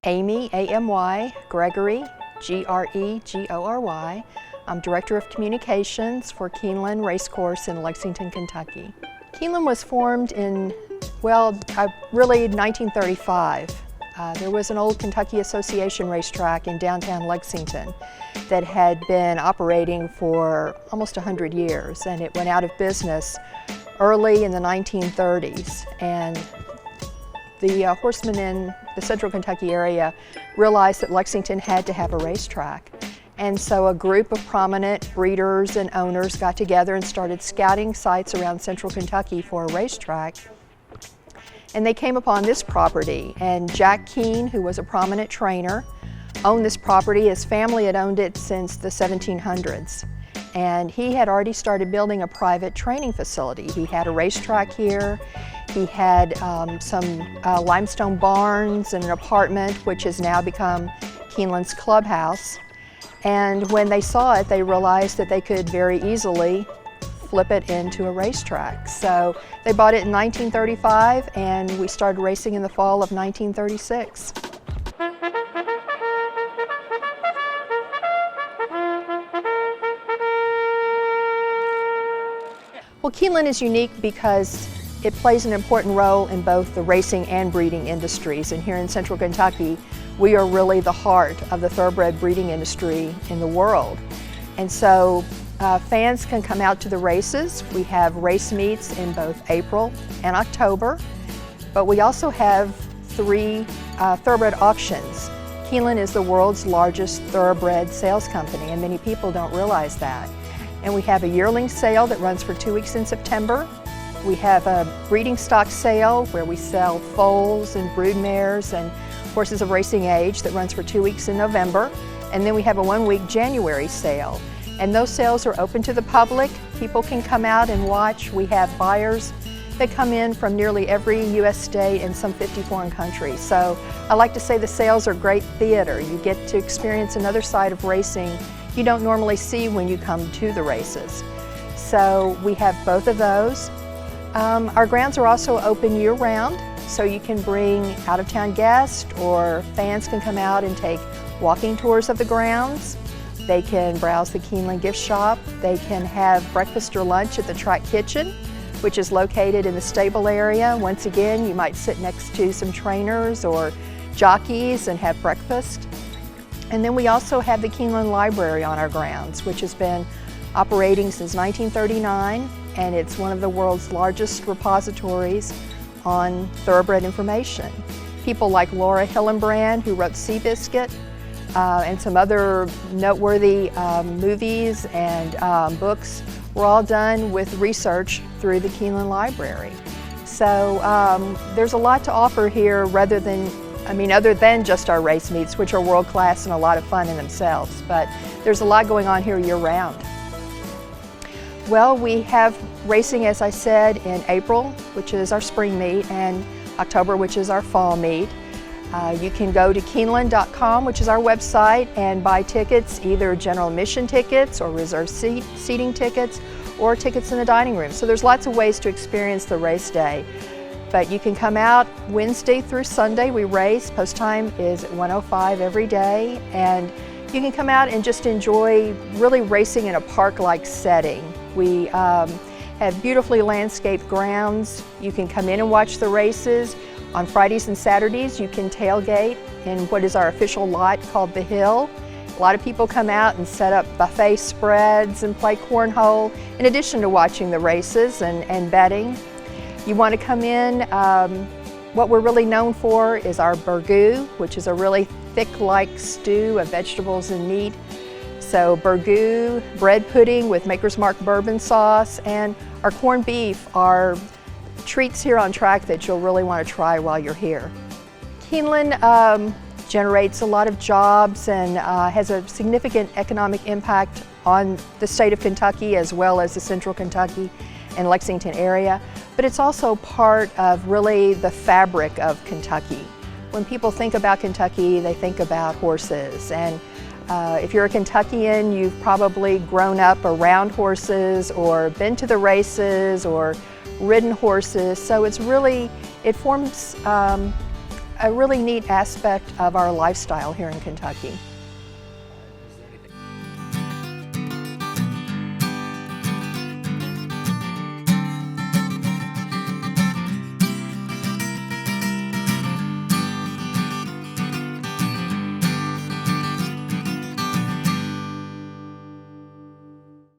Amy, A-M-Y, Gregory, G-R-E-G-O-R-Y. I'm Director of Communications for Keeneland Racecourse in Lexington, Kentucky. Keeneland was formed in, really 1935. There was an old Kentucky Association racetrack in downtown Lexington that had been operating for almost 100 years, and it went out of business early in the 1930s. And the horsemen in the central Kentucky area realized that Lexington had to have a racetrack. And so a group of prominent breeders and owners got together and started scouting sites around central Kentucky for a racetrack. And they came upon this property, and Jack Keene, who was a prominent trainer, owned this property. His family had owned it since the 1700s. And he had already started building a private training facility. He had a racetrack here. He had some limestone barns and an apartment, which has now become Keeneland's clubhouse. And when they saw it, they realized that they could very easily flip it into a racetrack. So they bought it in 1935, and we started racing in the fall of 1936. Well, Keeneland is unique because it plays an important role in both the racing and breeding industries. And here in central Kentucky, we are really the heart of the thoroughbred breeding industry in the world. And so fans can come out to the races. We have race meets in both April and October, but we also have 3 thoroughbred auctions. Keeneland is the world's largest thoroughbred sales company, and many people don't realize that. And we have a yearling sale that runs for 2 weeks in September. We have a breeding stock sale where we sell foals and brood mares and horses of racing age that runs for 2 weeks in November. And then we have a 1-week January sale. And those sales are open to the public. People can come out and watch. We have buyers that come in from nearly every U.S. state and some 50 foreign countries. So I like to say the sales are great theater. You get to experience another side of racing you don't normally see when you come to the races. So we have both of those. Our grounds are also open year-round, so you can bring out-of-town guests, or fans can come out and take walking tours of the grounds. They can browse the Keeneland gift shop. They can have breakfast or lunch at the track kitchen, which is located in the stable area. Once again, you might sit next to some trainers or jockeys and have breakfast. And then we also have the Keeneland Library on our grounds, which has been operating since 1939, and it's one of the world's largest repositories on thoroughbred information. People like Laura Hillenbrand, who wrote Seabiscuit, and some other noteworthy movies and books were all done with research through the Keeneland Library. So there's a lot to offer here other than just our race meets, which are world-class and a lot of fun in themselves, but there's a lot going on here year-round. Well, we have racing, as I said, in April, which is our spring meet, and October, which is our fall meet. You can go to Keeneland.com, which is our website, and buy tickets, either general admission tickets or reserved seating tickets, or tickets in the dining room. So there's lots of ways to experience the race day. But you can come out Wednesday through Sunday. We race. Post time is at 1:05 every day, and you can come out and just enjoy really racing in a park-like setting. We have beautifully landscaped grounds. You can come in and watch the races. On Fridays and Saturdays, you can tailgate in what is our official lot called The Hill. A lot of people come out and set up buffet spreads and play cornhole, in addition to watching the races and betting. You want to come in, what we're really known for is our burgoo, which is a really thick-like stew of vegetables and meat. So burgoo, bread pudding with Maker's Mark bourbon sauce, and our corned beef are treats here on track that you'll really want to try while you're here. Keeneland generates a lot of jobs and has a significant economic impact on the state of Kentucky as well as the central Kentucky and Lexington area, but it's also part of really the fabric of Kentucky. When people think about Kentucky, they think about horses, and if you're a Kentuckian, you've probably grown up around horses or been to the races or ridden horses, so it forms a really neat aspect of our lifestyle here in Kentucky.